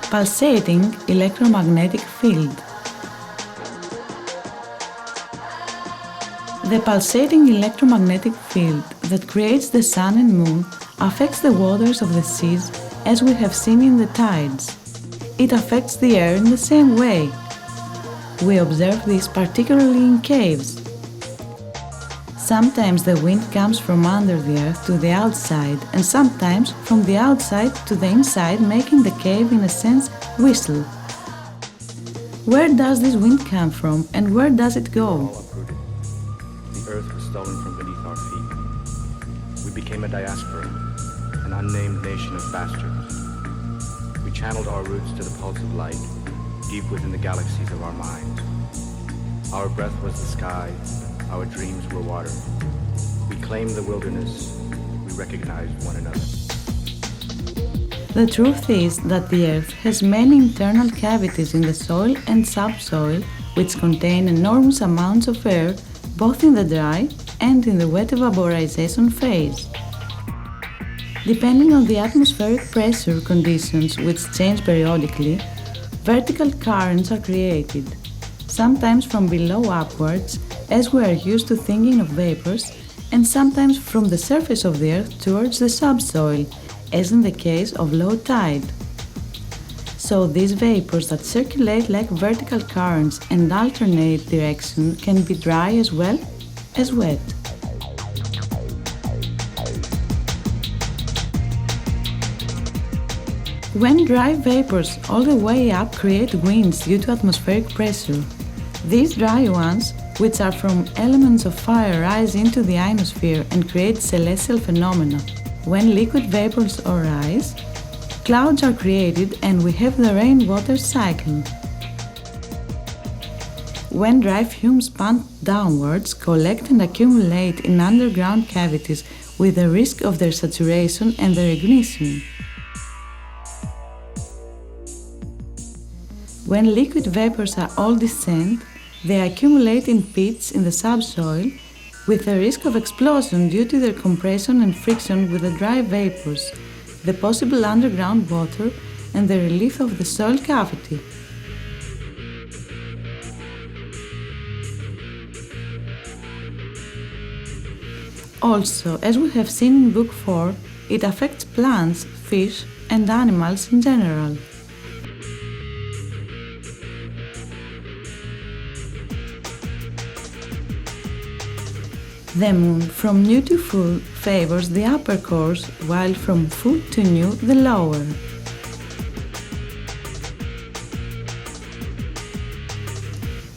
Pulsating electromagnetic field. The pulsating electromagnetic field that creates the sun and moon affects the waters of the seas as we have seen in the tides. It affects the air in the same way. We observe this particularly in caves. Sometimes the wind comes from under the earth to the outside and sometimes from the outside to the inside, making the cave in a sense whistle. Where does this wind come from and where does it go? The earth was stolen from beneath our feet. We became a diaspora, an unnamed nation of bastards. We channeled our roots to the pulse of light, deep within the galaxies of our minds. Our breath was the sky, our dreams were water. We claimed the wilderness, we recognized one another. The truth is that the Earth has many internal cavities in the soil and subsoil which contain enormous amounts of air both in the dry and in the wet evaporization phase. Depending on the atmospheric pressure conditions which change periodically, vertical currents are created, sometimes from below upwards, as we are used to thinking of vapors, and sometimes from the surface of the earth towards the subsoil, as in the case of low tide. So these vapors that circulate like vertical currents and alternate direction can be dry as well as wet. When dry vapors all the way up create winds due to atmospheric pressure, these dry ones, which are from elements of fire, rise into the ionosphere and create celestial phenomena. When liquid vapors arise, clouds are created and we have the rainwater cycle. When dry fumes pump downwards, collect and accumulate in underground cavities with the risk of their saturation and their ignition. When liquid vapors are all descent, they accumulate in pits in the subsoil with the risk of explosion due to their compression and friction with the dry vapors, the possible underground water and the relief of the soil cavity. Also, as we have seen in Book 4, it affects plants, fish and animals in general. The moon from new to full favors the upper course, while from full to new the lower.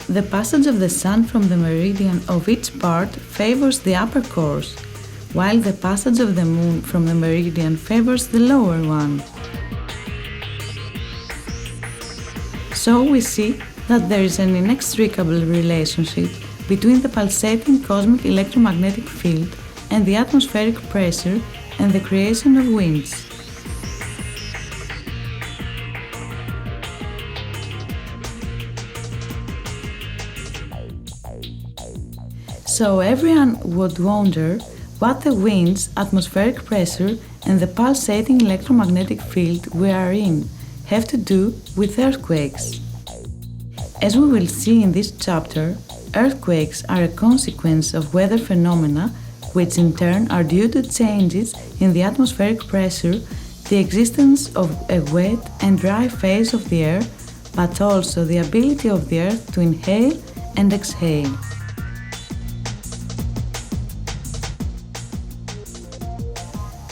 The passage of the sun from the meridian of each part favors the upper course, while the passage of the moon from the meridian favors the lower one. So we see that there is an inextricable relationship between the pulsating cosmic electromagnetic field and the atmospheric pressure and the creation of winds. So everyone would wonder what the winds, atmospheric pressure and the pulsating electromagnetic field we are in have to do with earthquakes. As we will see in this chapter, earthquakes are a consequence of weather phenomena, which in turn are due to changes in the atmospheric pressure, the existence of a wet and dry phase of the air, but also the ability of the earth to inhale and exhale.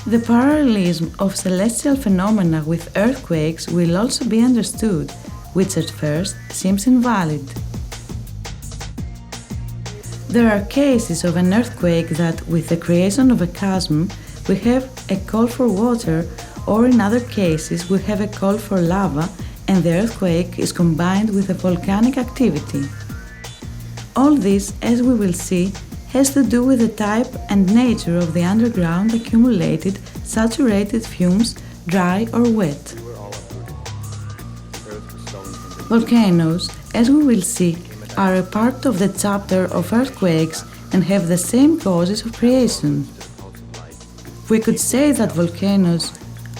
The parallelism of celestial phenomena with earthquakes will also be understood, which at first seems invalid. There are cases of an earthquake that, with the creation of a chasm, we have a call for water, or in other cases we have a call for lava and the earthquake is combined with a volcanic activity. All this, as we will see, has to do with the type and nature of the underground accumulated saturated fumes, dry or wet. Volcanoes, as we will see, are a part of the chapter of earthquakes and have the same causes of creation. We could say that volcanoes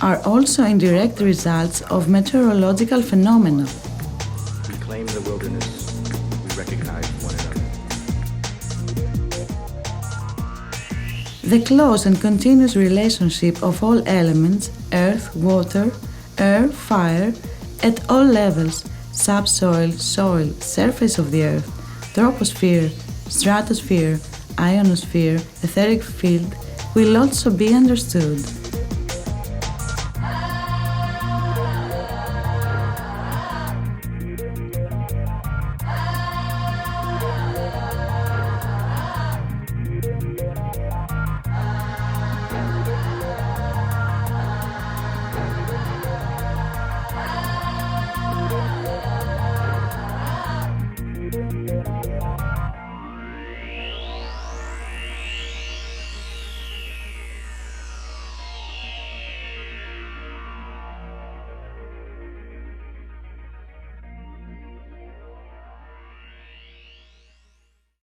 are also indirect results of meteorological phenomena. We claim the wilderness. We recognize one another. The close and continuous relationship of all elements, earth, water, air, fire, at all levels, subsoil, soil, surface of the earth, troposphere, stratosphere, ionosphere, etheric field, will also be understood.